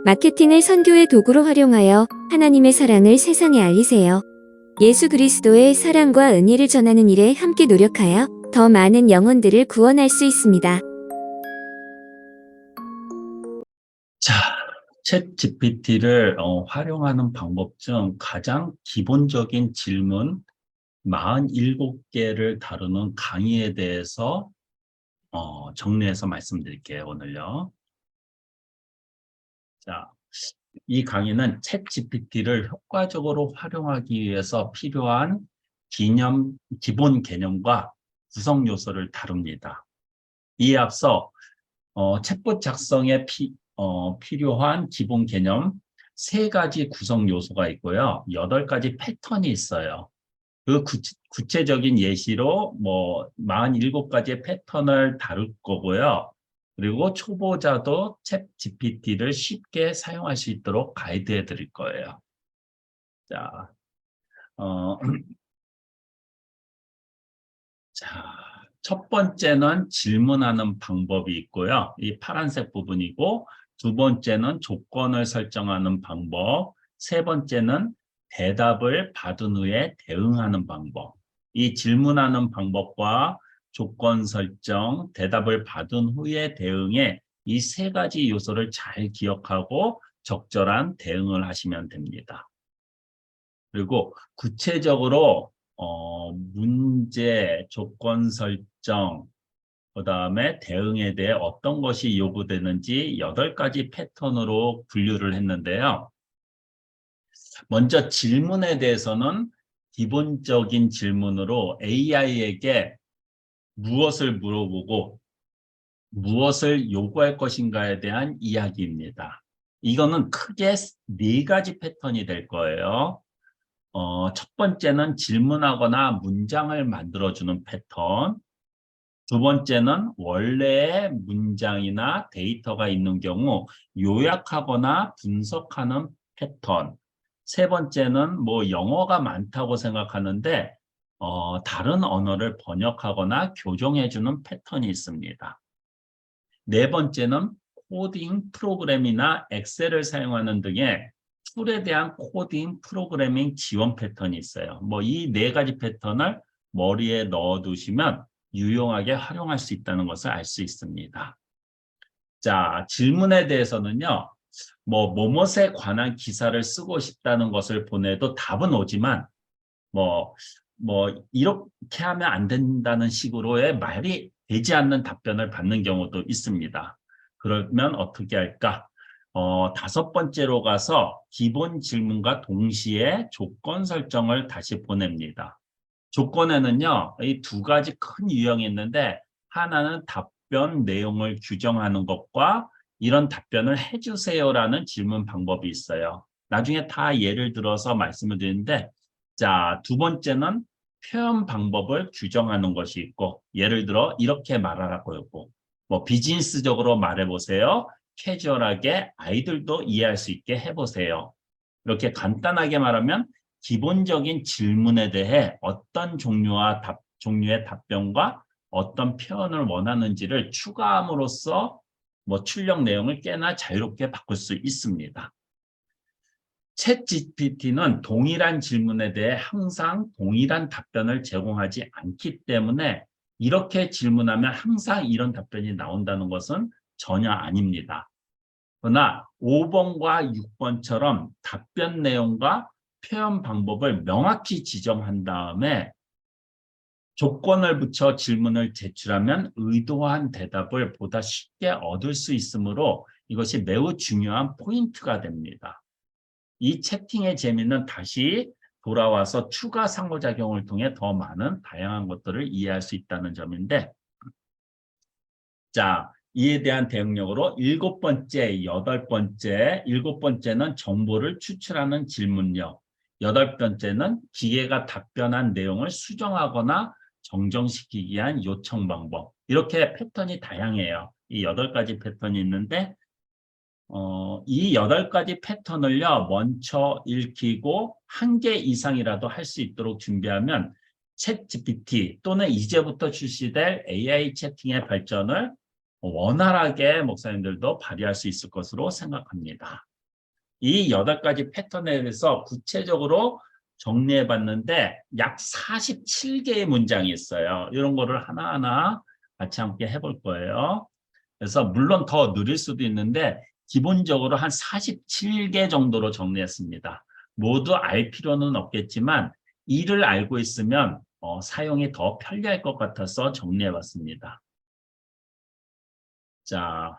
마케팅을 선교의 도구로 활용하여 하나님의 사랑을 세상에 알리세요. 예수 그리스도의 사랑과 은혜를 전하는 일에 함께 노력하여 더 많은 영혼들을 구원할 수 있습니다. 자, 챗 GPT를 활용하는 방법 중 가장 기본적인 질문 47개를 다루는 강의에 대해서 정리해서 말씀드릴게요, 오늘요. 자, 이 강의는 챗 GPT를 효과적으로 활용하기 위해서 필요한 기본 개념과 구성 요소를 다룹니다. 이에 앞서 챗봇 작성에 필요한 기본 개념 3가지 구성 요소가 있고요. 8가지 패턴이 있어요. 그 구체적인 예시로 47가지의 패턴을 다룰 거고요. 그리고 초보자도 챗 GPT를 쉽게 사용할 수 있도록 가이드해 드릴 거예요. 자, 어, 자, 첫 번째는 질문하는 방법이 있고요. 이 파란색 부분이고, 두 번째는 조건을 설정하는 방법, 세 번째는 대답을 받은 후에 대응하는 방법. 이 질문하는 방법과 조건 설정, 대답을 받은 후에 대응에 이 3가지 요소를 잘 기억하고 적절한 대응을 하시면 됩니다. 그리고 구체적으로 문제, 조건 설정, 그다음에 대응에 대해 어떤 것이 요구되는지 8가지 패턴으로 분류를 했는데요. 먼저 질문에 대해서는 기본적인 질문으로 AI에게 무엇을 물어보고 무엇을 요구할 것인가에 대한 이야기입니다. 이거는 크게 4가지 패턴이 될 거예요. 첫 번째는 질문하거나 문장을 만들어주는 패턴. 두 번째는 원래의 문장이나 데이터가 있는 경우 요약하거나 분석하는 패턴. 세 번째는 영어가 많다고 생각하는데 다른 언어를 번역하거나 교정해주는 패턴이 있습니다. 네 번째는 코딩 프로그램이나 엑셀을 사용하는 등의 툴에 대한 코딩 프로그래밍 지원 패턴이 있어요. 이 4가지 패턴을 머리에 넣어두시면 유용하게 활용할 수 있다는 것을 알 수 있습니다. 자, 질문에 대해서는요. 뭐뭇에 관한 기사를 쓰고 싶다는 것을 보내도 답은 오지만 뭐, 이렇게 하면 안 된다는 식으로의 말이 되지 않는 답변을 받는 경우도 있습니다. 그러면 어떻게 할까? 5번째로 가서 기본 질문과 동시에 조건 설정을 다시 보냅니다. 조건에는요, 이 2가지 큰 유형이 있는데, 하나는 답변 내용을 규정하는 것과 이런 답변을 해주세요라는 질문 방법이 있어요. 나중에 다 예를 들어서 말씀을 드리는데, 자, 두 번째는 표현 방법을 규정하는 것이 있고, 예를 들어 이렇게 말하라고 하고, 비즈니스적으로 말해보세요. 캐주얼하게 아이들도 이해할 수 있게 해보세요. 이렇게 간단하게 말하면 기본적인 질문에 대해 어떤 종류의 답변과 어떤 표현을 원하는지를 추가함으로써 출력 내용을 꽤나 자유롭게 바꿀 수 있습니다. 챗 GPT는 동일한 질문에 대해 항상 동일한 답변을 제공하지 않기 때문에 이렇게 질문하면 항상 이런 답변이 나온다는 것은 전혀 아닙니다. 그러나 5번과 6번처럼 답변 내용과 표현 방법을 명확히 지정한 다음에 조건을 붙여 질문을 제출하면 의도한 대답을 보다 쉽게 얻을 수 있으므로 이것이 매우 중요한 포인트가 됩니다. 이 채팅의 재미는 다시 돌아와서 추가 상호작용을 통해 더 많은 다양한 것들을 이해할 수 있다는 점인데, 자, 이에 대한 대응력으로 7번째, 8번째, 7번째는 정보를 추출하는 질문력, 8번째는 기계가 답변한 내용을 수정하거나 정정시키기 위한 요청 방법. 이렇게 패턴이 다양해요. 이 8가지 패턴이 있는데 이 8가지 패턴을요, 먼저 읽히고 1개 이상이라도 할 수 있도록 준비하면 챗 GPT 또는 이제부터 출시될 AI 채팅의 발전을 원활하게 목사님들도 발휘할 수 있을 것으로 생각합니다. 이 8가지 패턴에 대해서 구체적으로 정리해 봤는데 약 47개의 문장이 있어요. 이런 거를 하나하나 같이 함께 해볼 거예요. 그래서 물론 더 느릴 수도 있는데 기본적으로 한 47개 정도로 정리했습니다. 모두 알 필요는 없겠지만 이를 알고 있으면 사용이 더 편리할 것 같아서 정리해 봤습니다. 자,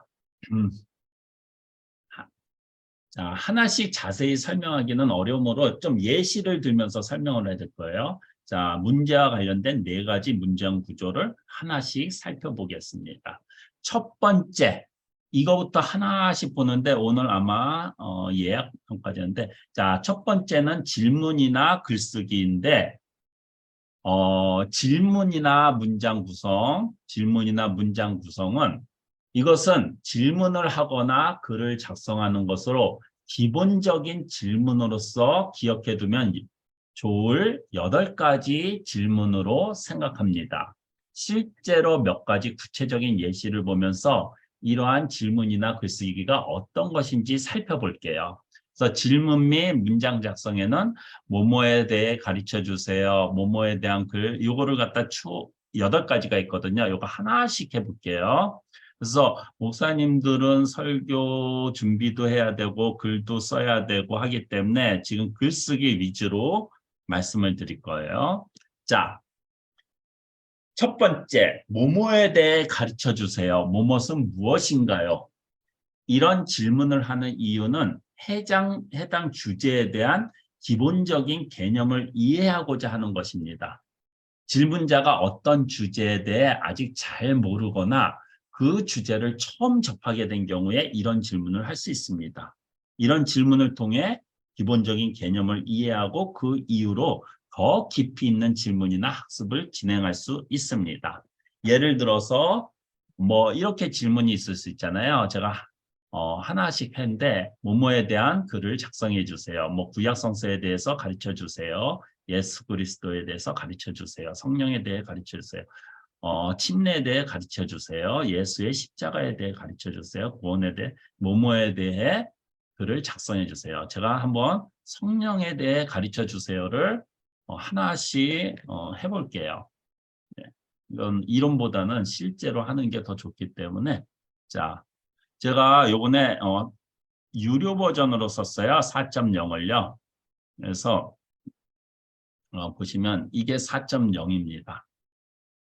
자, 하나씩 자세히 설명하기는 어려우므로 좀 예시를 들면서 설명을 해야 될 거예요. 자, 문제와 관련된 4가지 문장 구조를 하나씩 살펴보겠습니다. 첫 번째, 이거부터 하나씩 보는데 오늘 아마 예약 평가제인데, 자, 첫 번째는 질문이나 글쓰기인데, 질문이나 문장 구성은 이것은 질문을 하거나 글을 작성하는 것으로 기본적인 질문으로서 기억해 두면 좋을 8가지 질문으로 생각합니다. 실제로 몇 가지 구체적인 예시를 보면서 이러한 질문이나 글쓰기가 어떤 것인지 살펴볼게요. 그래서 질문 및 문장 작성에는 뭐뭐에 대해 가르쳐 주세요. 뭐뭐에 대한 글, 요거를 갖다 8가지가 있거든요. 요거 하나씩 해볼게요. 그래서 목사님들은 설교 준비도 해야 되고 글도 써야 되고 하기 때문에 지금 글쓰기 위주로 말씀을 드릴 거예요. 자, 첫 번째, 뭐뭐에 대해 가르쳐 주세요. 뭐뭇은 무엇인가요? 이런 질문을 하는 이유는 해당 주제에 대한 기본적인 개념을 이해하고자 하는 것입니다. 질문자가 어떤 주제에 대해 아직 잘 모르거나 그 주제를 처음 접하게 된 경우에 이런 질문을 할 수 있습니다. 이런 질문을 통해 기본적인 개념을 이해하고 그 이후로 더 깊이 있는 질문이나 학습을 진행할 수 있습니다. 예를 들어서 뭐 이렇게 질문이 있을 수 있잖아요. 제가 하나씩 했는데 뭐뭐에 대한 글을 작성해 주세요. 뭐 구약 성서에 대해서 가르쳐 주세요. 예수 그리스도에 대해서 가르쳐 주세요. 성령에 대해 가르쳐 주세요. 침례에 대해 가르쳐 주세요. 예수의 십자가에 대해 가르쳐 주세요. 구원에 대해 뭐뭐에 대해 글을 작성해 주세요. 제가 한번 성령에 대해 가르쳐 주세요를 하나씩 해볼게요. 네. 이건 이론보다는 실제로 하는 게 더 좋기 때문에 자, 제가 요번에 유료 버전으로 썼어요. 4.0을요. 그래서 보시면 이게 4.0입니다.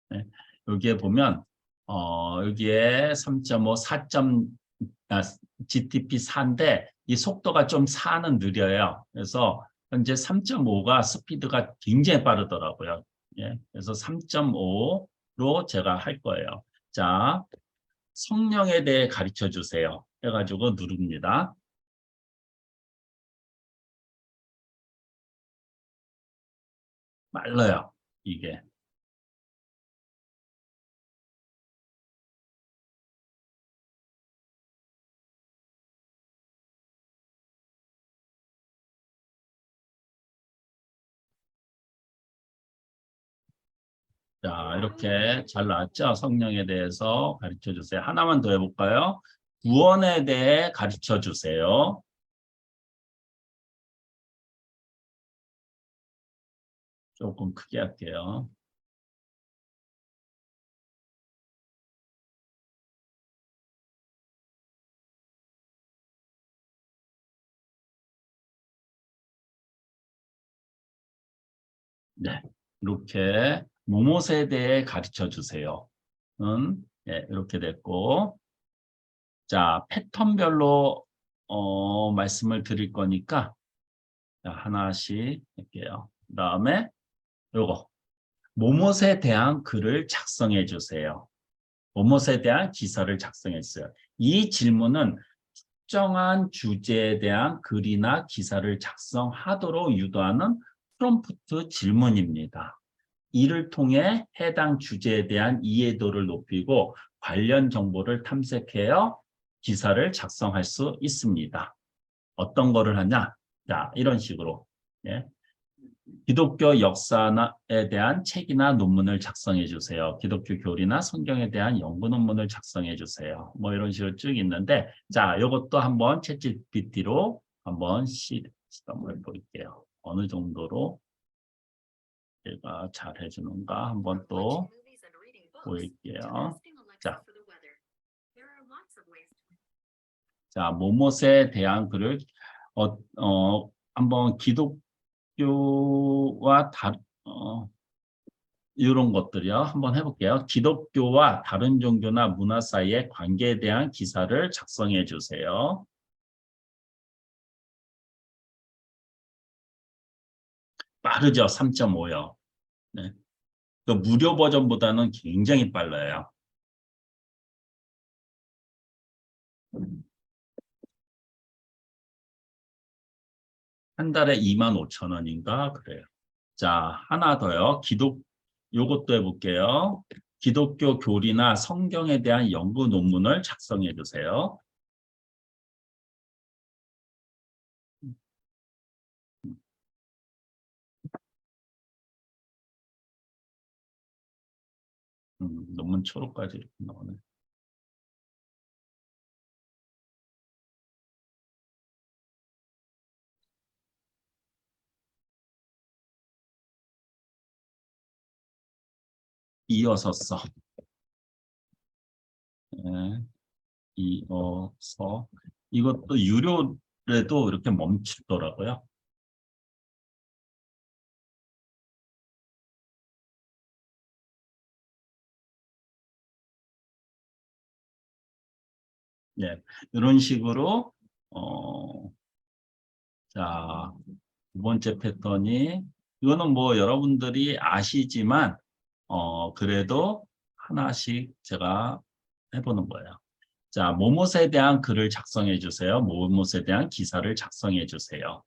네. 여기에 보면 여기에 3.5, 4. GTP 4인데 이 속도가 좀 4는 느려요. 그래서 현재 3.5가 스피드가 굉장히 빠르더라고요. 예. 그래서 3.5로 제가 할 거예요. 자, 성령에 대해 가르쳐 주세요. 해가지고 누릅니다. 빨라요, 이게. 자, 이렇게 잘 나왔죠? 성령에 대해서 가르쳐 주세요. 하나만 더 해볼까요? 구원에 대해 가르쳐 주세요. 조금 크게 할게요. 네, 이렇게 무엇에 대해 가르쳐 주세요. 네, 이렇게 됐고, 자, 패턴별로 말씀을 드릴 거니까 자, 하나씩 할게요. 그다음에 요거 무엇에 대한 글을 작성해 주세요. 무엇에 대한 기사를 작성해 주세요. 이 질문은 특정한 주제에 대한 글이나 기사를 작성하도록 유도하는 프롬프트 질문입니다. 이를 통해 해당 주제에 대한 이해도를 높이고 관련 정보를 탐색해서 기사를 작성할 수 있습니다. 어떤 거를 하냐? 자, 이런 식으로. 예. 기독교 역사에 대한 책이나 논문을 작성해 주세요. 기독교 교리나 성경에 대한 연구 논문을 작성해 주세요. 뭐 이런 식으로 쭉 있는데, 자, 이것도 한번 챗GPT로 한번 시험을 해볼게요. 어느 정도로 제가 잘 해주는가 한번 또 보일게요. 자, 모못에 대한 글을 한번 기독교와 이런 것들이요. 한번 해볼게요. 기독교와 다른 종교나 문화 사이의 관계에 대한 기사를 작성해 주세요. 빠르죠? 3.5요. 네. 그 무료 버전보다는 굉장히 빨라요. 한 달에 25,000원인가 그래요. 자, 하나 더요. 요것도 해볼게요. 기독교 교리나 성경에 대한 연구 논문을 작성해 주세요. 논문 초록까지 이렇게 나오네. 이어서 써. 네, 이어서. 이것도 유료래도 이렇게 멈추더라고요. 네, 이런 식으로 자, 두 번째 패턴이 이거는 뭐 여러분들이 아시지만 그래도 하나씩 제가 해보는 거예요. 자, 뭐뭇에 대한 글을 작성해 주세요. 뭐뭇에 대한 기사를 작성해 주세요.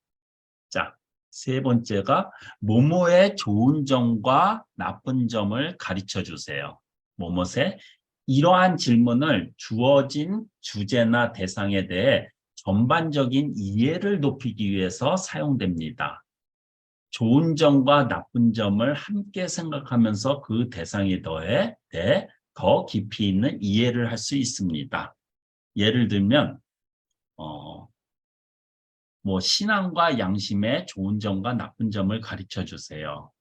자, 세 번째가 뭐뭐의 좋은 점과 나쁜 점을 가르쳐 주세요. 뭐뭇에 이러한 질문을 주어진 주제나 대상에 대해 전반적인 이해를 높이기 위해서 사용됩니다. 좋은 점과 나쁜 점을 함께 생각하면서 그 대상에 대해 더 깊이 있는 이해를 할 수 있습니다. 예를 들면 뭐 신앙과 양심의 좋은 점과 나쁜 점을 가르쳐 주세요.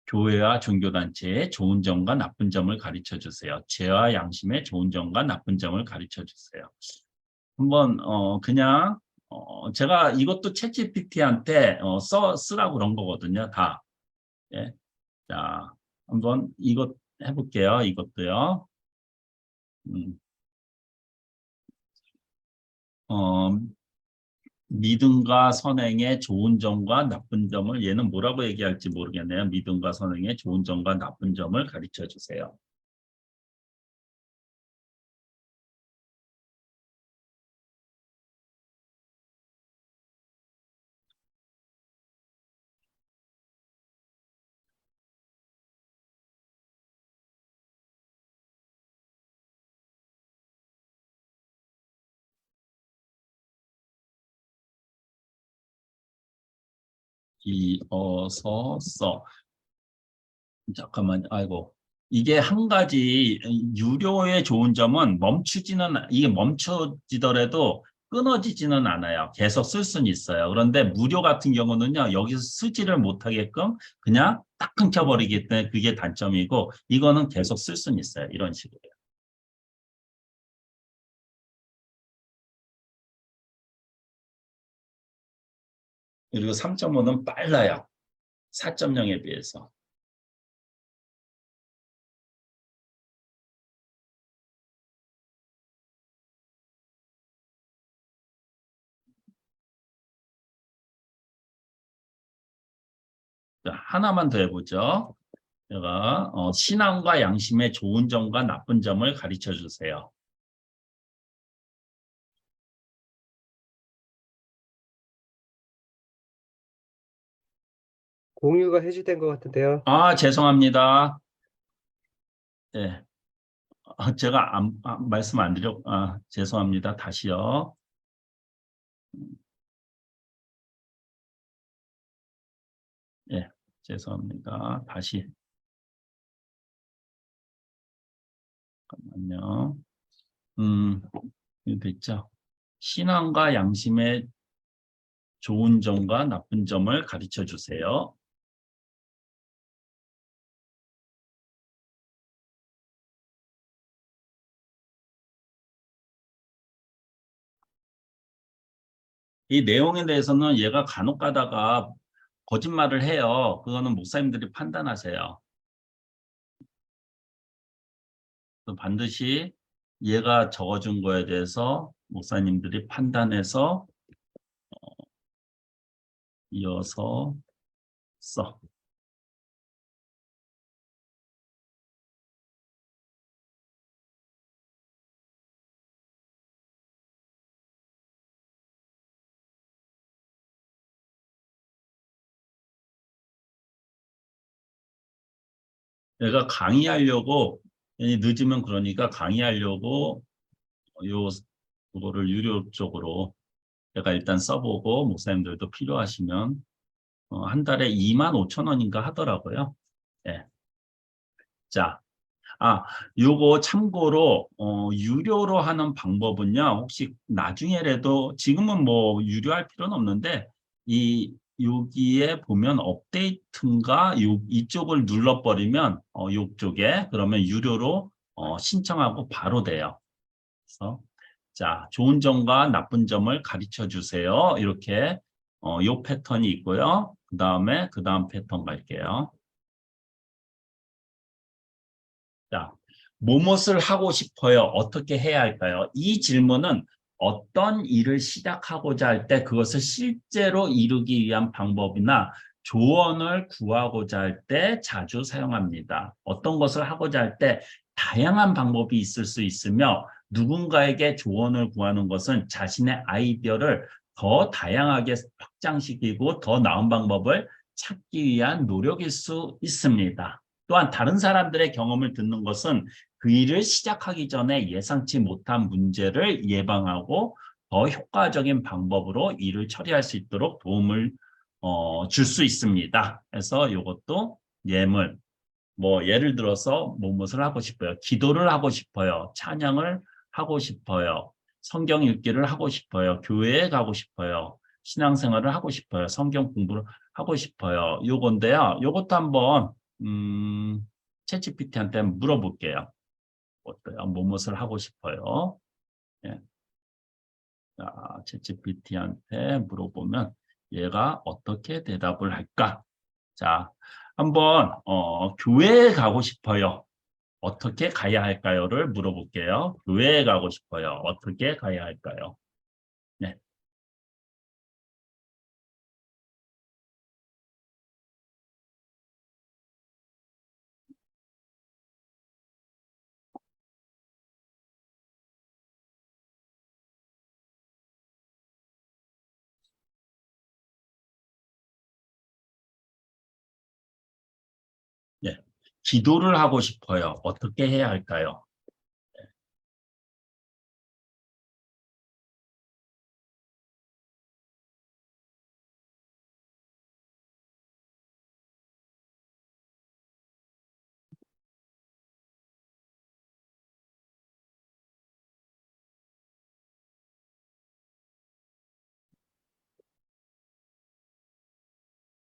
교회와 종교단체의 좋은 점과 나쁜 점을 가르쳐 주세요. 죄와 양심의 좋은 점과 나쁜 점을 가르쳐 주세요. 한번 그냥 제가 이것도 챗GPT한테 쓰라고 그런 거거든요. 다. 예. 자, 한번 이것 해볼게요. 이것도요. 음, 어, 믿음과 선행의 좋은 점과 나쁜 점을 얘는 뭐라고 얘기할지 모르겠네요. 믿음과 선행의 좋은 점과 나쁜 점을 가르쳐 주세요. 이어서 써. 잠깐만, 아이고. 이게 한 가지 유료의 좋은 점은 이게 멈춰지더라도 끊어지지는 않아요. 계속 쓸 수는 있어요. 그런데 무료 같은 경우는요, 여기서 쓰지를 못하게끔 그냥 딱 끊겨버리기 때문에 그게 단점이고, 이거는 계속 쓸 수는 있어요. 이런 식으로. 그리고 3.5는 빨라요. 4.0에 비해서. 자, 하나만 더 해보죠. 제가 신앙과 양심의 좋은 점과 나쁜 점을 가르쳐 주세요. 공유가 해제된 것 같은데요. 아, 죄송합니다. 네. 제가 말씀 안 죄송합니다. 다시요. 예, 죄송합니다. 다시. 잠깐만요. 이거 됐죠? 신앙과 양심의 좋은 점과 나쁜 점을 가르쳐 주세요. 이 내용에 대해서는 얘가 간혹 가다가 거짓말을 해요. 그거는 목사님들이 판단하세요. 반드시 얘가 적어준 거에 대해서 목사님들이 판단해서 이어서 써. 내가 강의하려고 늦으면 그러니까 강의하려고 그거를 유료 쪽으로 내가 일단 써보고 목사님들도 필요하시면 한 달에 25,000원인가 하더라고요. 예. 자, 요거 참고로 유료로 하는 방법은요. 혹시 나중에라도 지금은 뭐 유료할 필요는 없는데 여기에 보면 업데이트인가 이쪽을 눌러버리면 이쪽에 그러면 유료로 신청하고 바로 돼요. 그래서 자, 좋은 점과 나쁜 점을 가르쳐 주세요. 이렇게 요 패턴이 있고요. 그 다음 패턴 갈게요. 자, 무엇을 하고 싶어요? 어떻게 해야 할까요? 이 질문은 어떤 일을 시작하고자 할 때 그것을 실제로 이루기 위한 방법이나 조언을 구하고자 할 때 자주 사용합니다. 어떤 것을 하고자 할 때 다양한 방법이 있을 수 있으며 누군가에게 조언을 구하는 것은 자신의 아이디어를 더 다양하게 확장시키고 더 나은 방법을 찾기 위한 노력일 수 있습니다. 또한 다른 사람들의 경험을 듣는 것은 그 일을 시작하기 전에 예상치 못한 문제를 예방하고 더 효과적인 방법으로 일을 처리할 수 있도록 도움을 줄 수 있습니다. 그래서 이것도 예물, 뭐 예를 들어서 무엇을 하고 싶어요. 기도를 하고 싶어요. 찬양을 하고 싶어요. 성경 읽기를 하고 싶어요. 교회에 가고 싶어요. 신앙생활을 하고 싶어요. 성경 공부를 하고 싶어요. 요건데요. 요것도 한번 챗GPT한테 물어볼게요. 어때요? 무엇을 하고 싶어요? 예. 자, 챗GPT한테 물어보면 얘가 어떻게 대답을 할까? 자, 한번 교회에 가고 싶어요. 어떻게 가야 할까요?를 물어볼게요. 교회에 가고 싶어요. 어떻게 가야 할까요? 네. 네. 기도를 하고 싶어요. 어떻게 해야 할까요?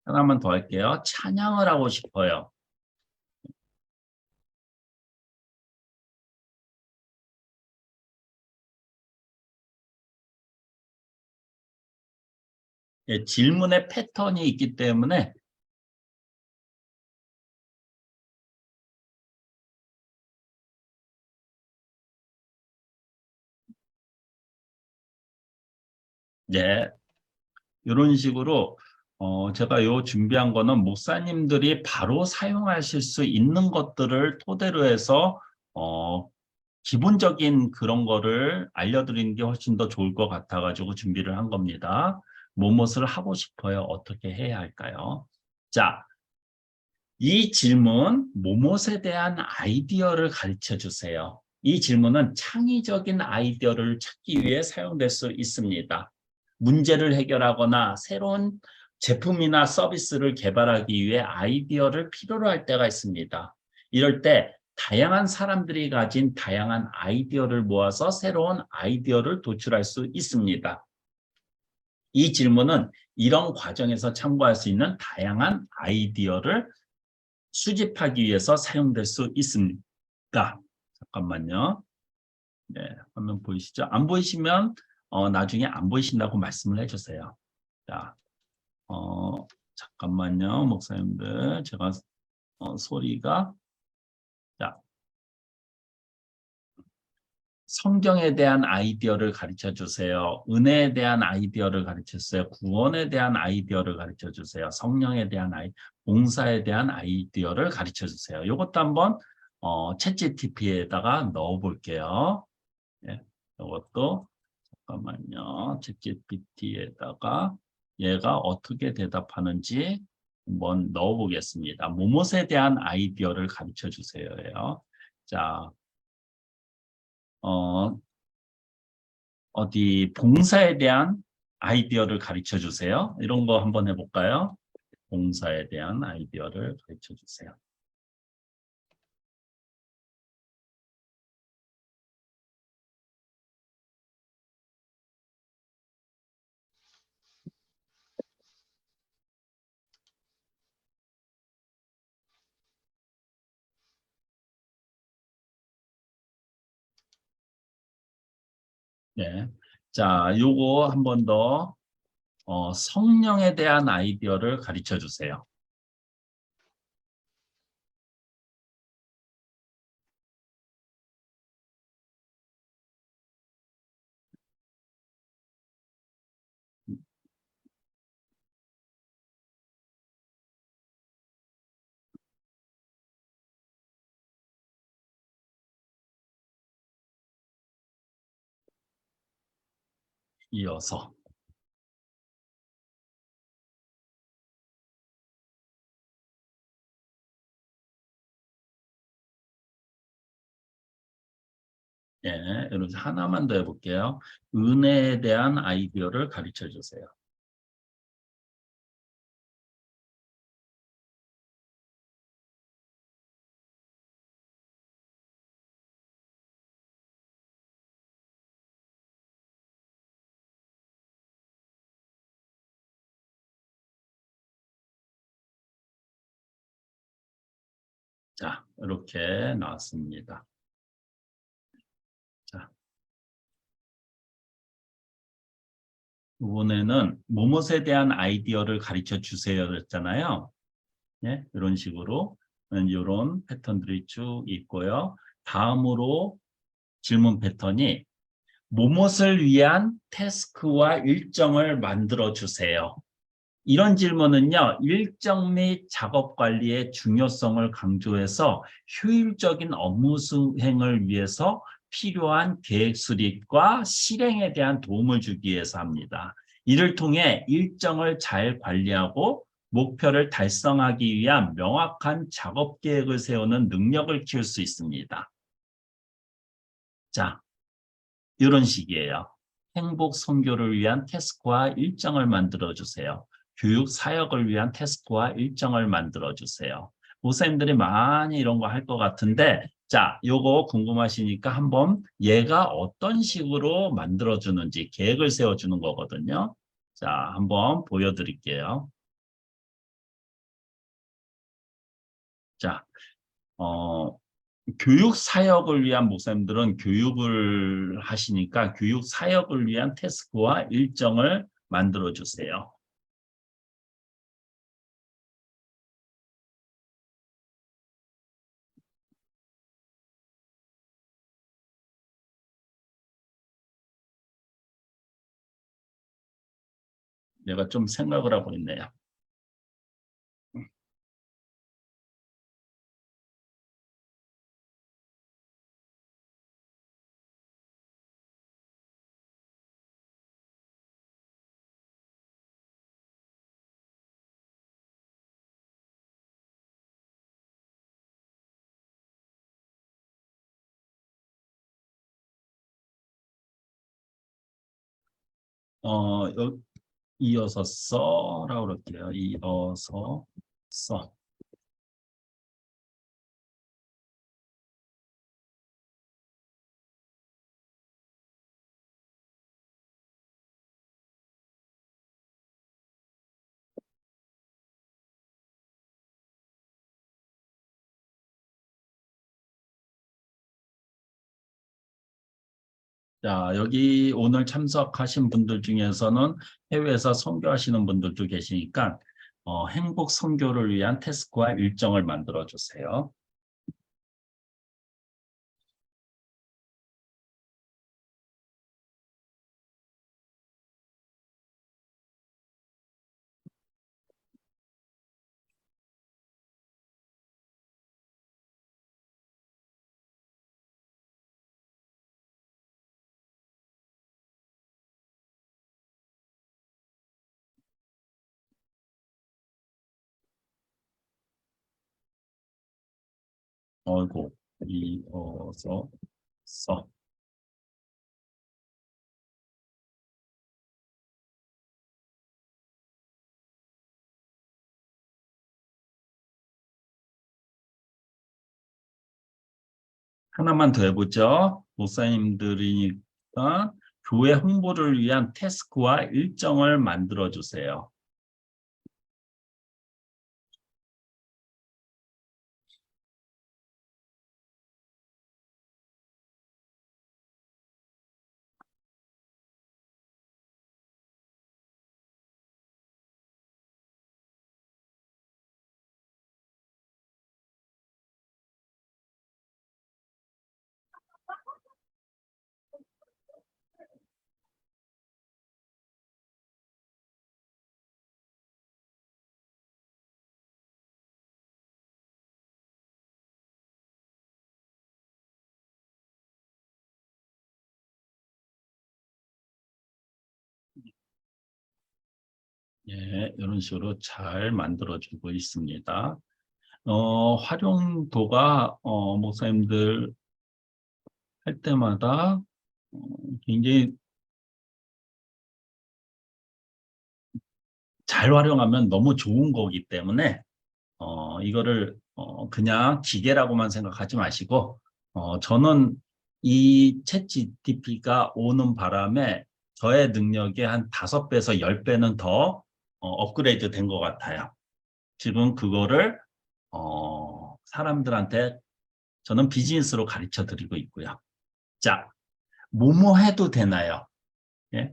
하나만 더 할게요. 찬양을 하고 싶어요. 예, 질문의 패턴이 있기 때문에 예, 이런 식으로 제가 요 준비한 거는 목사님들이 바로 사용하실 수 있는 것들을 토대로 해서 기본적인 그런 거를 알려드리는 게 훨씬 더 좋을 것 같아가지고 준비를 한 겁니다. 무엇을 하고 싶어요? 어떻게 해야 할까요? 자, 이 질문, 무엇에 대한 아이디어를 가르쳐 주세요. 이 질문은 창의적인 아이디어를 찾기 위해 사용될 수 있습니다. 문제를 해결하거나 새로운 제품이나 서비스를 개발하기 위해 아이디어를 필요로 할 때가 있습니다. 이럴 때 다양한 사람들이 가진 다양한 아이디어를 모아서 새로운 아이디어를 도출할 수 있습니다. 이 질문은 이런 과정에서 참고할 수 있는 다양한 아이디어를 수집하기 위해서 사용될 수 있습니다. 잠깐만요. 네, 화면 보이시죠? 안 보이시면 나중에 안 보이신다고 말씀을 해주세요. 자, 잠깐만요, 목사님들. 제가 소리가 자, 성경에 대한 아이디어를 가르쳐 주세요. 은혜에 대한 아이디어를 가르쳐 주세요. 구원에 대한 아이디어를 가르쳐 주세요. 성령에 대한 봉사에 대한 아이디어를 가르쳐 주세요. 이것도 한번 챗GPT에다가 넣어 볼게요. 예, 이것도 잠깐만요. 챗GPT에다가 얘가 어떻게 대답하는지 한번 넣어 보겠습니다. 무엇에 대한 아이디어를 가르쳐 주세요예요. 자, 어, 어디 봉사에 대한 아이디어를 가르쳐 주세요. 이런 거 한번 해볼까요? 봉사에 대한 아이디어를 가르쳐 주세요. 네. 자, 요거 한 번 더, 성령에 대한 아이디어를 가르쳐 주세요. 이어서. 예, 이렇게 하나만 더 해볼게요. 은혜에 대한 아이디어를 가르쳐 주세요. 자, 이렇게 나왔습니다. 자, 이번에는 무엇에 대한 아이디어를 가르쳐 주세요 했잖아요. 예, 이런 식으로 이런 패턴들이 쭉 있고요. 다음으로 질문 패턴이 무엇을 위한 태스크와 일정을 만들어 주세요. 이런 질문은요, 일정 및 작업 관리의 중요성을 강조해서 효율적인 업무 수행을 위해서 필요한 계획 수립과 실행에 대한 도움을 주기 위해서 합니다. 이를 통해 일정을 잘 관리하고 목표를 달성하기 위한 명확한 작업 계획을 세우는 능력을 키울 수 있습니다. 자, 이런 식이에요. 행복 선교를 위한 태스크와 일정을 만들어 주세요. 교육 사역을 위한 태스크와 일정을 만들어 주세요. 목사님들이 많이 이런 거 할 것 같은데, 자, 요거 궁금하시니까 한번 얘가 어떤 식으로 만들어 주는지 계획을 세워 주는 거거든요. 자, 한번 보여드릴게요. 자, 어, 교육 사역을 위한 목사님들은 교육을 하시니까 교육 사역을 위한 태스크와 일정을 만들어 주세요. 내가 좀 생각을 하고 있네요. 어, 이어서 써라고 그럴게요. 이어서 써. 자, 여기 오늘 참석하신 분들 중에서는 해외에서 선교하시는 분들도 계시니까 행복 선교를 위한 태스크와 일정을 만들어 주세요. 어이고, 이어서 써. 하나만 더 해보죠. 목사님들이니까 교회 홍보를 위한 태스크와 일정을 만들어 주세요. 예, 이런 식으로 잘 만들어주고 있습니다. 활용도가 목사님들 할 때마다 어, 굉장히 잘 활용하면 너무 좋은 거기 때문에 이거를 그냥 기계라고만 생각하지 마시고 저는 이 챗GPT가 오는 바람에 저의 능력이 한 5배에서 10배는 더 업그레이드 된 것 같아요. 지금 그거를 사람들한테 저는 비즈니스로 가르쳐 드리고 있고요. 자, 뭐뭐 해도 되나요? 예?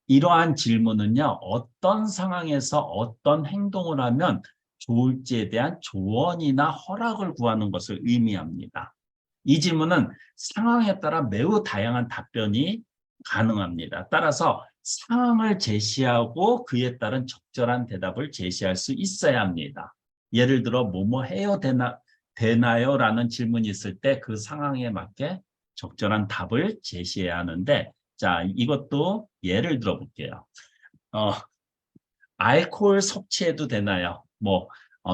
이러한 질문은요, 어떤 상황에서 어떤 행동을 하면 좋을지에 대한 조언이나 허락을 구하는 것을 의미합니다. 이 질문은 상황에 따라 매우 다양한 답변이 가능합니다. 따라서 상황을 제시하고 그에 따른 적절한 대답을 제시할 수 있어야 합니다. 예를 들어 뭐뭐 해요 되나요? 라는 질문이 있을 때 그 상황에 맞게 적절한 답을 제시해야 하는데 자, 이것도 예를 들어 볼게요. 어, 알코올 섭취해도 되나요?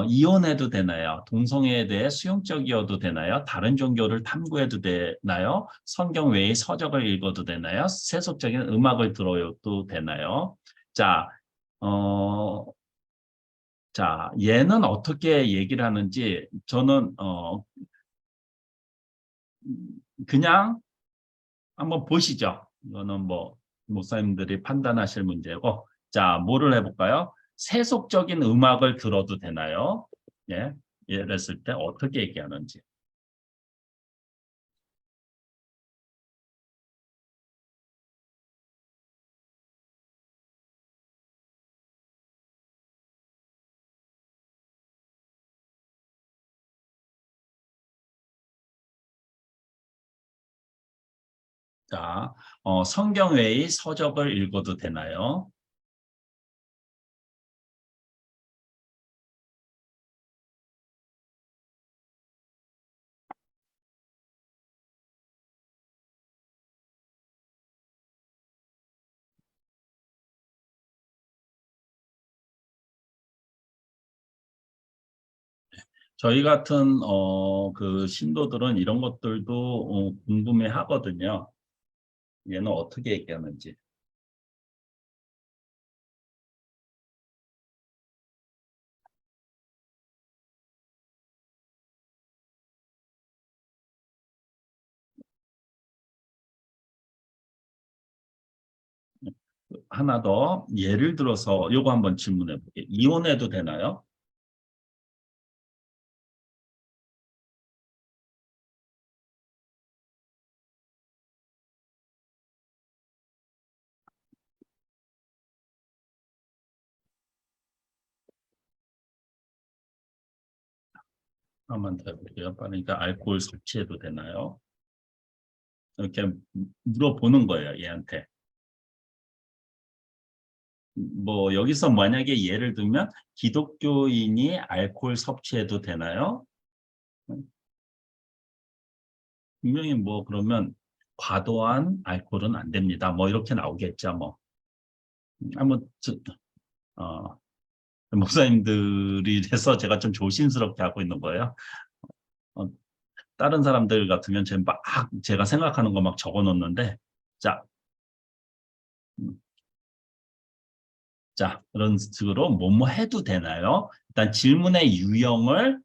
이혼해도 되나요? 동성애에 대해 수용적이어도 되나요? 다른 종교를 탐구해도 되나요? 성경 외의 서적을 읽어도 되나요? 세속적인 음악을 들어도 되나요? 자, 어, 자, 얘는 어떻게 얘기를 하는지 저는 그냥 한번 보시죠. 이거는 뭐 목사님들이 판단하실 문제고. 자, 뭐를 해볼까요? 세속적인 음악을 들어도 되나요? 예, 예를 했을 때 어떻게 얘기하는지. 자, 성경 외의 서적을 읽어도 되나요? 저희 같은 그 신도들은 이런 것들도 궁금해 하거든요. 얘는 어떻게 얘기하는지. 하나 더 예를 들어서 요거 한번 질문해 볼게요. 이혼해도 되나요? 한번 더 해볼게요. 그러니까 알코올 섭취해도 되나요? 이렇게 물어보는 거예요, 얘한테. 뭐 여기서 만약에 예를 들면 기독교인이 알코올 섭취해도 되나요? 분명히 뭐 그러면 과도한 알코올은 안 됩니다. 뭐 이렇게 나오겠죠. 뭐 한번 목사님들이 돼서 제가 좀 조심스럽게 하고 있는 거예요. 어, 다른 사람들 같으면 제가 생각하는 거 막 적어 놓는데 자, 음, 그런 식으로 뭐뭐 해도 되나요? 일단 질문의 유형을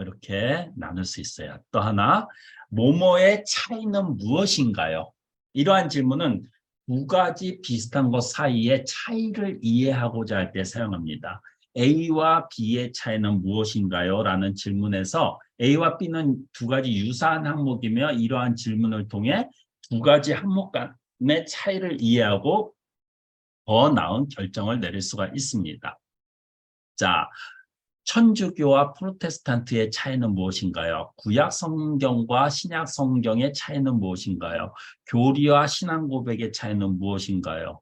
이렇게 나눌 수 있어요. 또 하나, 뭐뭐의 차이는 무엇인가요? 이러한 질문은 두 가지 비슷한 것 사이의 차이를 이해하고자 할 때 사용합니다. A와 B의 차이는 무엇인가요? 라는 질문에서 A와 B는 두 가지 유사한 항목이며 이러한 질문을 통해 두 가지 항목 간의 차이를 이해하고 더 나은 결정을 내릴 수가 있습니다. 자, 천주교와 프로테스탄트의 차이는 무엇인가요? 구약 성경과 신약 성경의 차이는 무엇인가요? 교리와 신앙 고백의 차이는 무엇인가요?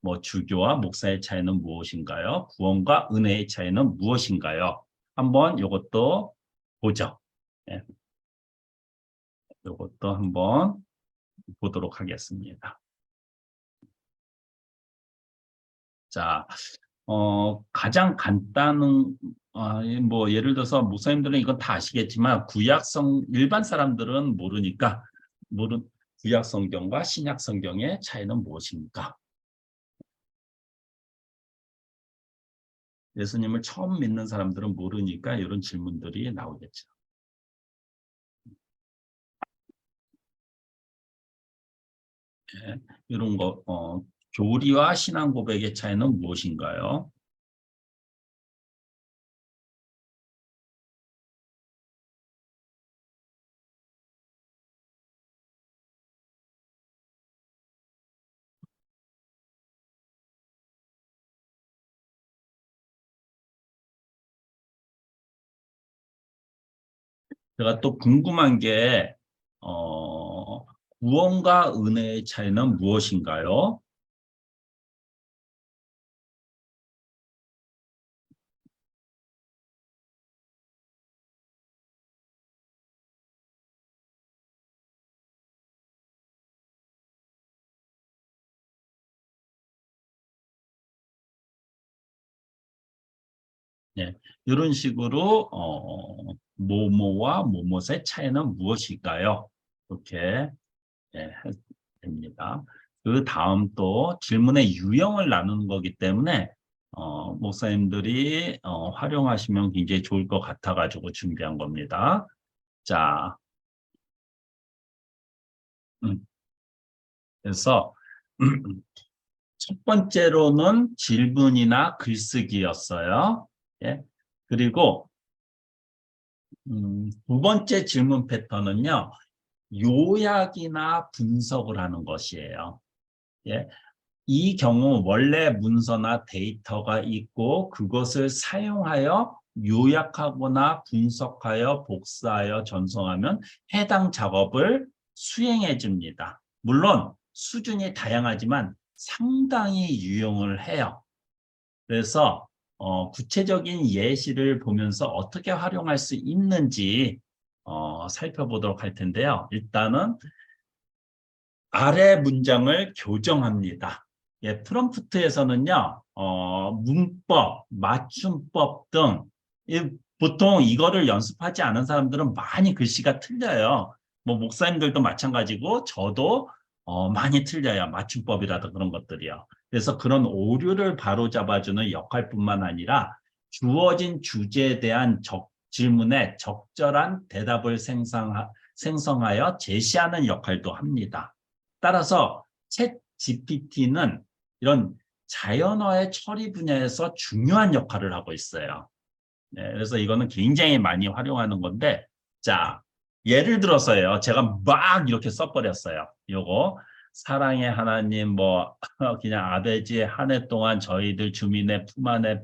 뭐 주교와 목사의 차이는 무엇인가요? 구원과 은혜의 차이는 무엇인가요? 한번 이것도 보죠. 예, 이것도 한번 보도록 하겠습니다. 자, 가장 간단한 뭐 예를 들어서 목사님들은 이건 다 아시겠지만 일반 사람들은 모르니까 구약 성경과 신약 성경의 차이는 무엇입니까? 예수님을 처음 믿는 사람들은 모르니까 이런 질문들이 나오겠죠. 예, 이런 거 교리와 신앙 고백의 차이는 무엇인가요? 제가 또 궁금한 게 구원과 은혜의 차이는 무엇인가요? 예, 이런 식으로 뭐뭐와 뭐뭐의 차이는 무엇일까요? 이렇게 해도 됩니다. 그 다음 또 질문의 유형을 나누는 거기 때문에 목사님들이 활용하시면 굉장히 좋을 것 같아가지고 준비한 겁니다. 자, 음, 그래서 첫 번째로는 질문이나 글쓰기였어요. 예, 그리고 두 번째 질문 패턴은요. 요약이나 분석을 하는 것이에요. 예. 이 경우 원래 문서나 데이터가 있고 그것을 사용하여 요약하거나 분석하여 복사하여 전송하면 해당 작업을 수행해 줍니다. 물론 수준이 다양하지만 상당히 유용을 해요. 그래서 구체적인 예시를 보면서 어떻게 활용할 수 있는지 살펴보도록 할 텐데요. 일단은 아래 문장을 교정합니다. 예, 프롬프트에서는요, 문법, 맞춤법 등 보통 이거를 연습하지 않은 사람들은 많이 글씨가 틀려요. 뭐 목사님들도 마찬가지고 저도 많이 틀려요. 맞춤법이라든 그런 것들이요. 그래서 그런 오류를 바로잡아주는 역할뿐만 아니라 주어진 주제에 대한 질문에 적절한 대답을 생성하여 제시하는 역할도 합니다. 따라서 챗 GPT는 이런 자연어의 처리 분야에서 중요한 역할을 하고 있어요. 네, 그래서 이거는 굉장히 많이 활용하는 건데, 자, 예를 들어서요. 제가 막 이렇게 써버렸어요. 요거 사랑의 하나님 뭐 그냥 아베지 한 해 동안 저희들 주민의 품 안에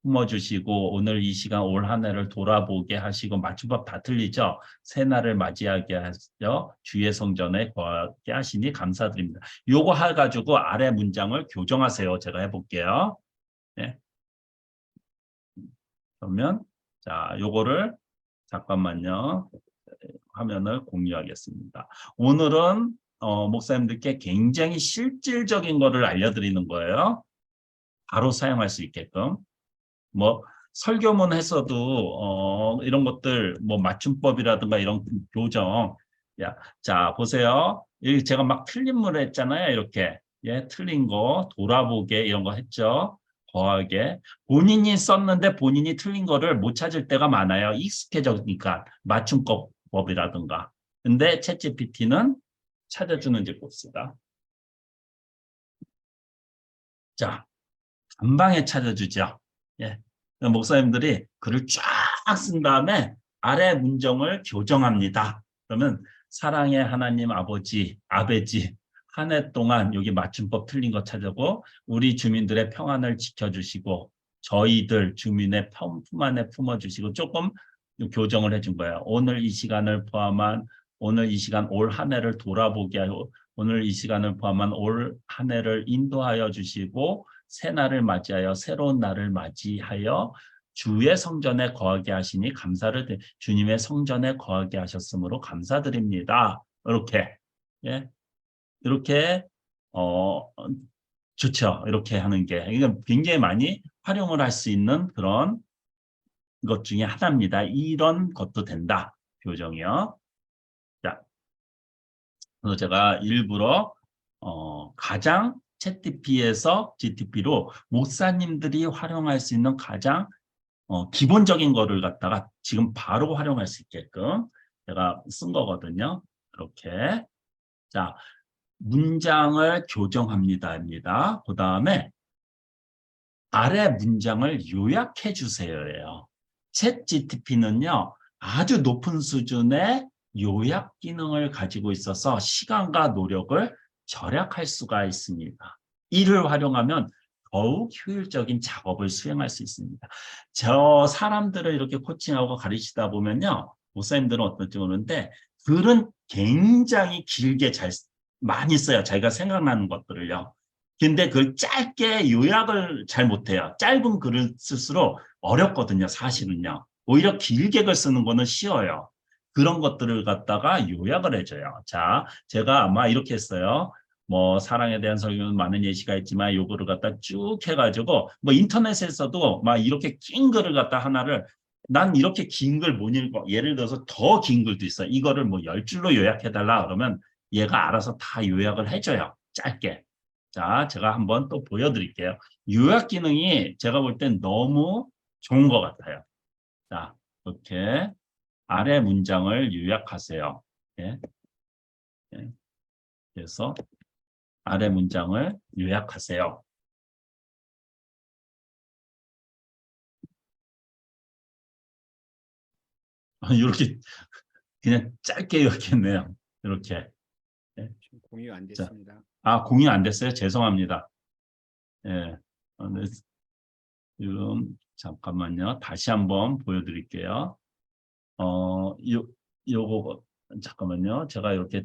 품어주시고 오늘 이 시간 올 한 해를 돌아보게 하시고 맞춤법 다 틀리죠? 새날을 맞이하게 하시죠. 주의 성전에 거하게 하시니 감사드립니다. 요거 해가지고 아래 문장을 교정하세요. 제가 해볼게요. 네. 그러면 자 요거를 잠깐만요. 화면을 공유하겠습니다. 오늘은 목사님들께 굉장히 실질적인 거를 알려드리는 거예요. 바로 사용할 수 있게끔. 뭐 설교문 했어도 이런 것들 뭐 맞춤법이라든가 이런 교정. 자 보세요. 여기 제가 막 틀린 물 했잖아요. 이렇게 틀린 거 돌아보게 이런 거 했죠. 거하게 본인이 썼는데 본인이 틀린 거를 못 찾을 때가 많아요. 익숙해졌으니까 맞춤법이라든가. 근데 챗GPT는 찾아주는지 봅시다. 자, 금방에 찾아주죠. 예. 목사님들이 글을 쫙 쓴 다음에 아래 문장을 교정합니다. 그러면 사랑의 하나님 아버지, 아베지 한 해 동안 여기 맞춤법 틀린 거 찾아고 우리 주민들의 평안을 지켜주시고 저희들 주민의 품 안에 품어주시고 조금 교정을 해준 거예요. 오늘 이 시간을 포함한 오늘 이 시간 올 한 해를 돌아보게 하고 오늘 이 시간을 포함한 올 한 해를 인도하여 주시고 새 날을 맞이하여 새로운 날을 맞이하여 주의 성전에 거하게 하시니 감사를 주님의 성전에 거하게 하셨으므로 감사드립니다. 이렇게 이렇게 좋죠. 이렇게 하는 게 이건 굉장히 많이 활용을 할 수 있는 그런 것 중에 하나입니다. 이런 것도 된다. 교정이요. 자, 그래서 제가 일부러 가장 챗GPT에서 GTP로 목사님들이 활용할 수 있는 가장 기본적인 거를 갖다가 지금 바로 활용할 수 있게끔 제가 쓴 거거든요. 이렇게. 자, 문장을 교정합니다입니다. 그 다음에 아래 문장을 요약해 주세요예요. 챗GPT는요, 아주 높은 수준의 요약 기능을 가지고 있어서 시간과 노력을 절약할 수가 있습니다. 이를 활용하면 더욱 효율적인 작업을 수행할 수 있습니다. 저 사람들을 이렇게 코칭하고 가르치다 보면요, 목사님들은 어떨지 모르는데 글은 굉장히 길게 많이 써요. 자기가 생각나는 것들을요. 근데 그걸 짧게 요약을 잘 못해요. 짧은 글을 쓸수록 어렵거든요. 사실은요. 오히려 길게 글 쓰는 거는 쉬워요. 그런 것들을 갖다가 요약을 해줘요. 자, 제가 아마 이렇게 했어요. 뭐 사랑에 대한 설교는 많은 예시가 있지만 요거를 갖다 쭉 해가지고 뭐 인터넷에서도 막 이렇게 긴 글을 갖다 하나를 난 이렇게 긴 글 못 읽어. 예를 들어서 더 긴 글도 있어. 이거를 뭐 10줄로 요약해달라 그러면 얘가 알아서 다 요약을 해줘요. 짧게. 자, 제가 한번 또 보여드릴게요. 요약 기능이 제가 볼 땐 너무 좋은 것 같아요. 자, 이렇게 아래 문장을 요약하세요. 예. 예. 그래서 아래 문장을 요약하세요. 이렇게 그냥 짧게 요약했네요. 이렇게. 예. 공유 안 자, 됐습니다. 공유 안 됐어요? 죄송합니다. 예. 네. 지금 잠깐만요. 다시 한번 보여드릴게요. 요거 잠깐만요. 제가 이렇게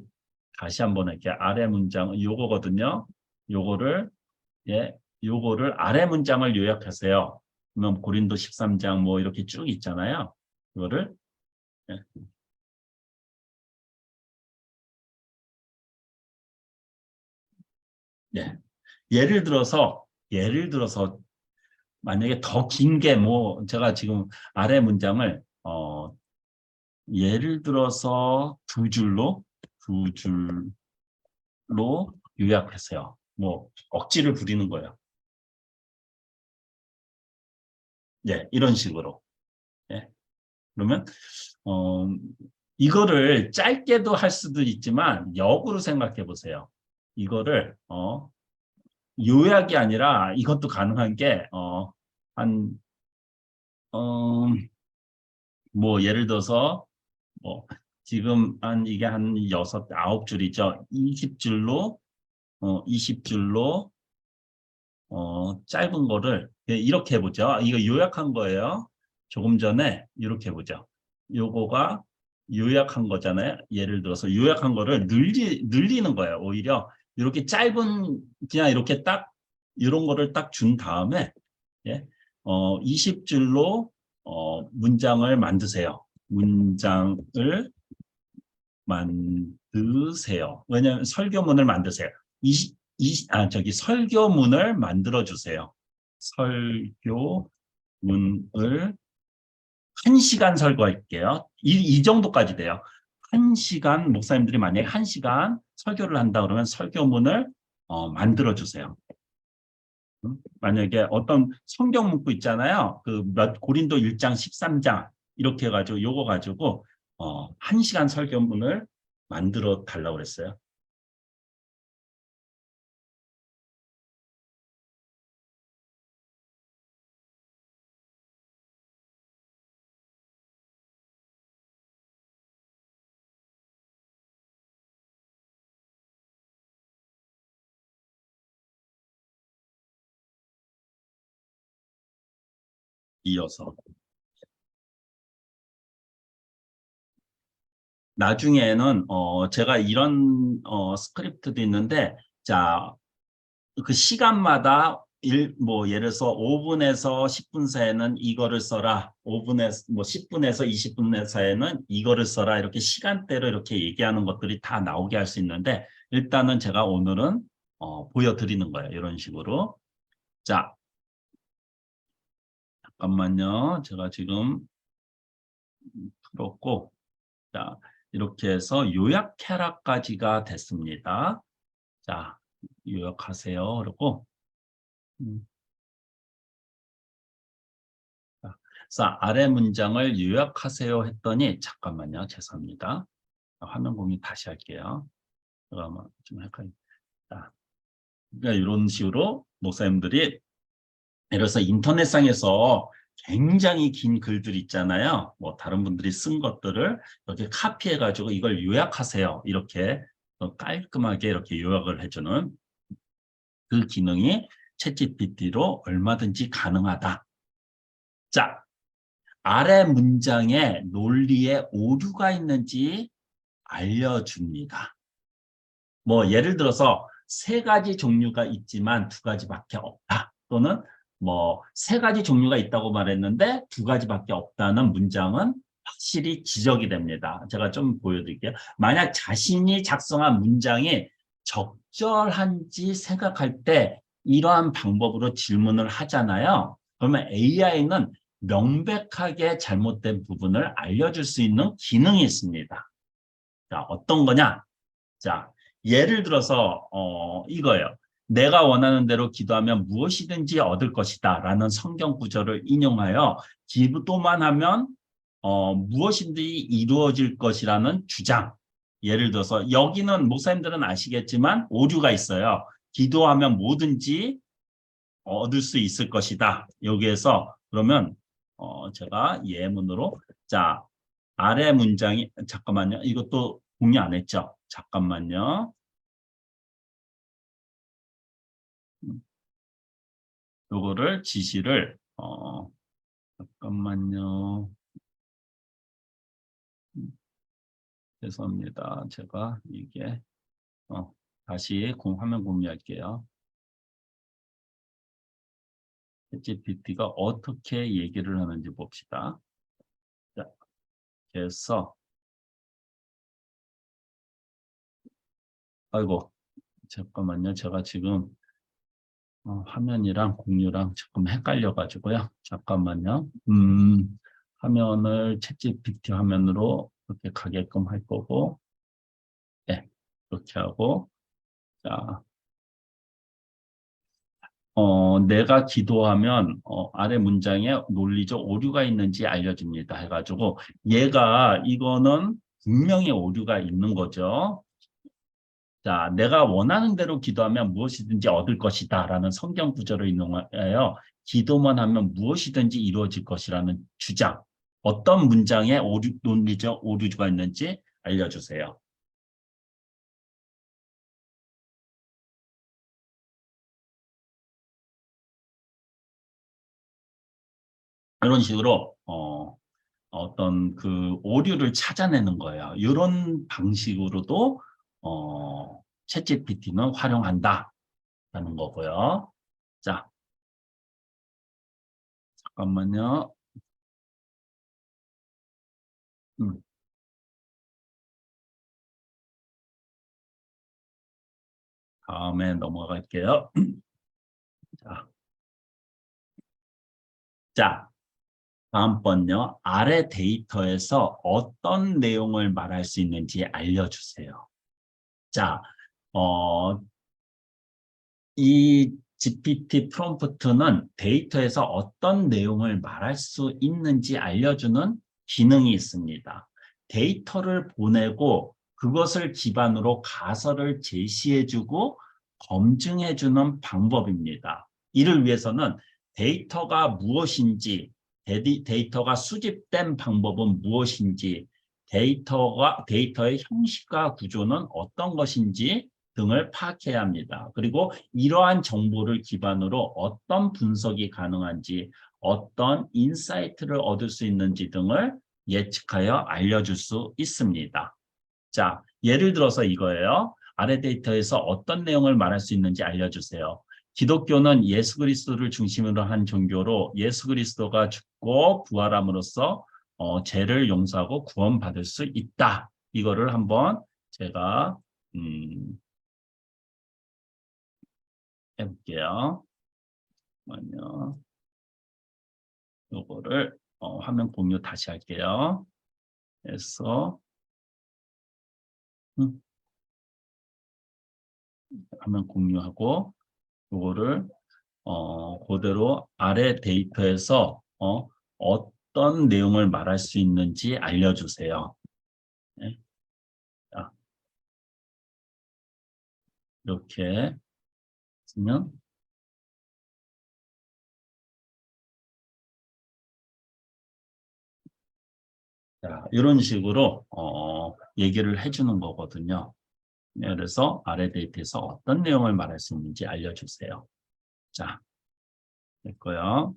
다시 한번 이렇게 아래 문장 요거거든요. 요거를 요거를 아래 문장을 요약하세요. 그러면 고린도 13장 뭐 이렇게 쭉 있잖아요. 이거를 예. 예. 예를 들어서 만약에 더 긴 게 뭐 제가 지금 아래 문장을 예를 들어서 두 줄로 요약했어요. 뭐 억지를 부리는 거예요. 예, 이런 식으로. 예. 그러면 이거를 짧게도 할 수도 있지만 역으로 생각해 보세요. 이거를 요약이 아니라 이것도 가능한 게 뭐 예를 들어서 뭐 지금 이게 한 6, 9줄이죠. 20줄로 짧은 거를 이렇게 해보죠. 이거 요약한 거예요. 조금 전에 이렇게 해보죠. 요거가 요약한 거잖아요. 예를 들어서 요약한 거를 늘리는 거예요. 오히려 이렇게 짧은 그냥 이렇게 딱 이런 거를 딱 준 다음에 20줄로 문장을 만드세요. 문장을 만드세요. 왜냐하면 설교문을 만드세요. 설교문을 만들어 주세요. 설교문을 1시간 설교할게요. 이 정도까지 돼요. 1시간 목사님들이 만약에 1시간 설교를 한다 그러면 설교문을 만들어 주세요. 만약에 어떤 성경 문구 있잖아요. 고린도 1장 13장 이렇게 해가지고 요거 가지고 1시간 설교문을 만들어 달라고 그랬어요. 이어서 나중에는 제가 이런 스크립트도 있는데 자, 그 시간마다 뭐 예를 들어서 5분에서 10분 사이에는 이거를 써라. 5분에서 뭐 10분에서 20분 사이에는 이거를 써라. 이렇게 시간대로 이렇게 얘기하는 것들이 다 나오게 할 수 있는데 일단은 제가 오늘은 보여드리는 거예요. 이런 식으로. 자, 잠깐만요. 제가 지금 풀었고 자, 이렇게 해서 요약해라까지가 됐습니다. 자, 요약하세요. 그리고 자, 그래서 아래 문장을 요약하세요 했더니 잠깐만요. 죄송합니다. 화면 공유 다시 할게요. 잠깐만 좀 헷갈려. 자, 그러니까 이런 식으로 목사님들이 예를 들어서 인터넷상에서 굉장히 긴 글들 있잖아요. 뭐 다른 분들이 쓴 것들을 이렇게 카피해가지고 이걸 요약하세요. 이렇게 깔끔하게 이렇게 요약을 해주는 그 기능이 챗GPT로 얼마든지 가능하다. 자, 아래 문장에 논리에 오류가 있는지 알려줍니다. 뭐 예를 들어서 3가지 종류가 있지만 2가지밖에 없다. 또는 뭐 3가지 종류가 있다고 말했는데 2가지밖에 없다는 문장은 확실히 지적이 됩니다. 제가 좀 보여드릴게요. 만약 자신이 작성한 문장이 적절한지 생각할 때 이러한 방법으로 질문을 하잖아요. 그러면 AI는 명백하게 잘못된 부분을 알려줄 수 있는 기능이 있습니다. 자, 어떤 거냐? 자, 예를 들어서 이거예요. 내가 원하는 대로 기도하면 무엇이든지 얻을 것이다 라는 성경 구절을 인용하여 기도만 하면 무엇이든지 이루어질 것이라는 주장. 예를 들어서 여기는 목사님들은 아시겠지만 오류가 있어요. 기도하면 뭐든지 얻을 수 있을 것이다. 여기에서 그러면 제가 예문으로 자 아래 문장이 잠깐만요. 이것도 공유 안 했죠? 잠깐만요. 요거를 지시를 잠깐만요. 죄송합니다. 제가 이게 다시 화면 공유할게요. 챗GPT가 어떻게 얘기를 하는지 봅시다. 자, 그래서 아이고 잠깐만요. 제가 지금 화면이랑 공유랑 조금 헷갈려 가지고요. 잠깐만요. 화면을 챗GPT 화면으로 이렇게 가게끔 할 거고 네, 이렇게 하고 자, 내가 기도하면 아래 문장에 논리적 오류가 있는지 알려줍니다. 해가지고 얘가 이거는 분명히 오류가 있는 거죠. 자, 내가 원하는 대로 기도하면 무엇이든지 얻을 것이다 라는 성경 구절을 인용하여 기도만 하면 무엇이든지 이루어질 것이라는 주장. 어떤 문장에 논리적 오류가 있는지 알려주세요. 이런 식으로 어떤 그 오류를 찾아내는 거예요. 이런 방식으로도 챗GPT는 활용한다라는 거고요. 자, 잠깐만요. 음, 다음에 넘어갈게요. 자, 자, 다음번요. 아래 데이터에서 어떤 내용을 말할 수 있는지 알려주세요. 자, 어, 이 GPT 프롬프트는 데이터에서 어떤 내용을 말할 수 있는지 알려주는 기능이 있습니다. 데이터를 보내고 그것을 기반으로 가설을 제시해주고 검증해주는 방법입니다. 이를 위해서는 데이터가 무엇인지, 데이터가 수집된 방법은 무엇인지, 데이터의 형식과 구조는 어떤 것인지 등을 파악해야 합니다. 그리고 이러한 정보를 기반으로 어떤 분석이 가능한지, 어떤 인사이트를 얻을 수 있는지 등을 예측하여 알려줄 수 있습니다. 자, 예를 들어서 이거예요. 아래 데이터에서 어떤 내용을 말할 수 있는지 알려주세요. 기독교는 예수 그리스도를 중심으로 한 종교로 예수 그리스도가 죽고 부활함으로써 죄를 용서하고 구원받을 수 있다. 이거를 한번 제가 해볼게요. 잠깐만요. 요거를 화면 공유 다시 할게요. 그래서 화면 공유하고 요거를 그대로 아래 데이터에서 어떤 내용을 말할 수 있는지 알려주세요. 네. 자, 이렇게 쓰면 자, 이런 식으로 얘기를 해주는 거거든요. 네, 그래서 아래 데이터에서 어떤 내용을 말할 수 있는지 알려주세요. 자, 됐고요.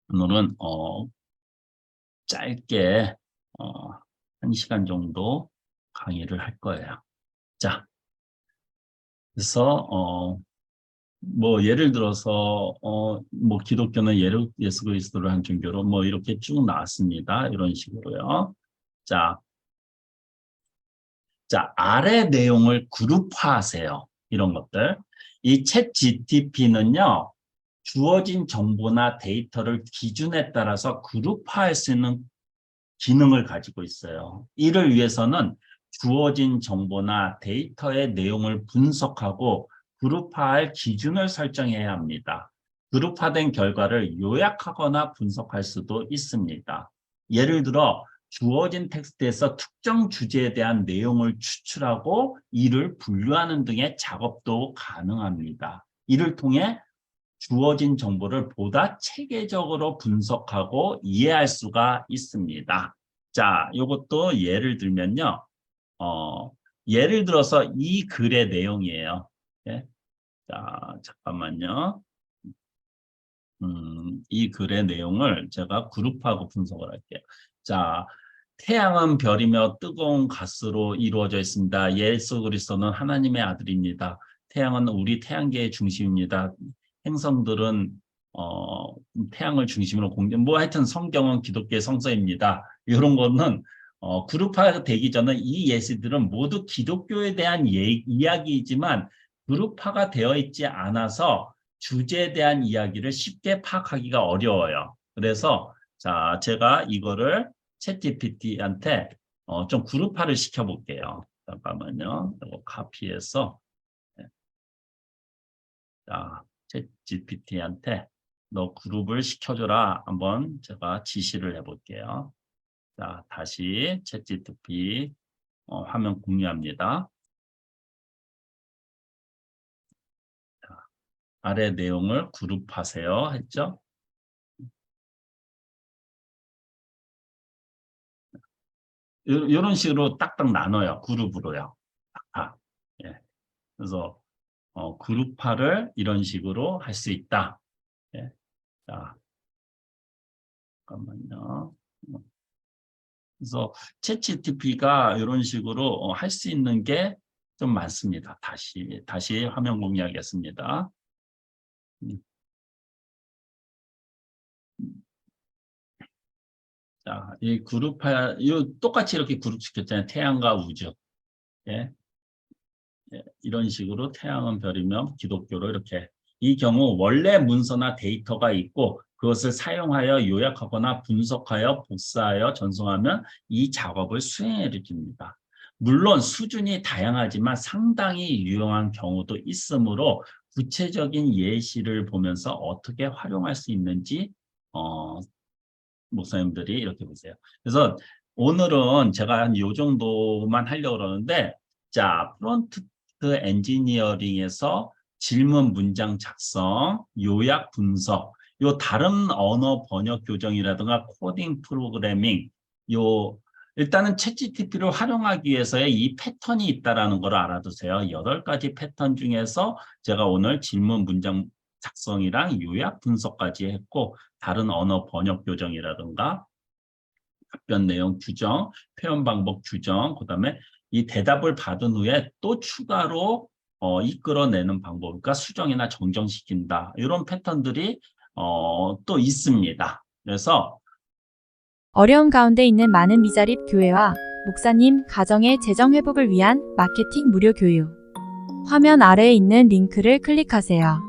오늘은 짧게 1시간 정도 강의를 할 거예요. 자, 그래서 뭐 예를 들어서 뭐 기독교는 예수 그리스도를 한 종교로 뭐 이렇게 쭉 나왔습니다. 이런 식으로요. 자, 아래 내용을 그룹화하세요. 이런 것들. 이 챗 GTP는요. 주어진 정보나 데이터를 기준에 따라서 그룹화할 수 있는 기능을 가지고 있어요. 이를 위해서는 주어진 정보나 데이터의 내용을 분석하고 그룹화할 기준을 설정해야 합니다. 그룹화된 결과를 요약하거나 분석할 수도 있습니다. 예를 들어 주어진 텍스트에서 특정 주제에 대한 내용을 추출하고 이를 분류하는 등의 작업도 가능합니다. 이를 통해 주어진 정보를 보다 체계적으로 분석하고 이해할 수가 있습니다. 자, 이것도 예를 들면요. 예를 들어서 이 글의 내용이에요. 네? 자, 잠깐만요. 이 글의 내용을 제가 그룹하고 분석을 할게요. 자, 태양은 별이며 뜨거운 가스로 이루어져 있습니다. 예수 그리스도는 하나님의 아들입니다. 태양은 우리 태양계의 중심입니다. 행성들은 태양을 중심으로 뭐 하여튼 성경은 기독교의 성서입니다. 이런 거는 그룹화가 되기 전에 이 예시들은 모두 기독교에 대한 이야기이지만 그룹화가 되어 있지 않아서 주제에 대한 이야기를 쉽게 파악하기가 어려워요. 그래서 자, 제가 이거를 챗GPT한테 좀 그룹화를 시켜볼게요. 잠깐만요. 이거 카피해서 자, 챗GPT한테 너 그룹을 시켜줘라. 한번 제가 지시를 해볼게요. 자, 다시 챗GPT 화면 공유합니다. 자, 아래 내용을 그룹하세요. 했죠? 이런 식으로 딱딱 나눠요. 그룹으로요. 예. 그래서 그룹화를 이런 식으로 할 수 있다. 예. 자, 잠깐만요. 그래서 챗GPT가 이런 식으로 할 수 있는 게 좀 많습니다. 다시 화면 공유하겠습니다. 음. 자, 이 똑같이 이렇게 그룹 시켰잖아요. 태양과 우주. 예. 예, 이런 식으로 태양은 별이며 기독교로 이렇게. 이 경우 원래 문서나 데이터가 있고 그것을 사용하여 요약하거나 분석하여 복사하여 전송하면 이 작업을 수행해 줍니다. 물론 수준이 다양하지만 상당히 유용한 경우도 있으므로 구체적인 예시를 보면서 어떻게 활용할 수 있는지 목사님들이 이렇게 보세요. 그래서 오늘은 제가 한 요 정도만 하려고 그러는데, 자, 프론트 엔지니어링에서 질문 문장 작성, 요약 분석, 요 다른 언어 번역 교정이라든가 코딩 프로그래밍, 요 일단은 챗GPT를 활용하기 위해서의 이 패턴이 있다라는 걸 알아두세요. 8가지 패턴 중에서 제가 오늘 질문 문장 작성이랑 요약 분석까지 했고, 다른 언어 번역 교정이라든가 답변 내용 규정, 표현 방법 규정, 그다음에 이 대답을 받은 후에 또 추가로 이끌어내는 방법, 그러니까 수정이나 정정시킨다. 이런 패턴들이 또 있습니다. 그래서 어려움 가운데 있는 많은 미자립 교회와 목사님 가정의 재정 회복을 위한 마케팅 무료 교육. 화면 아래에 있는 링크를 클릭하세요.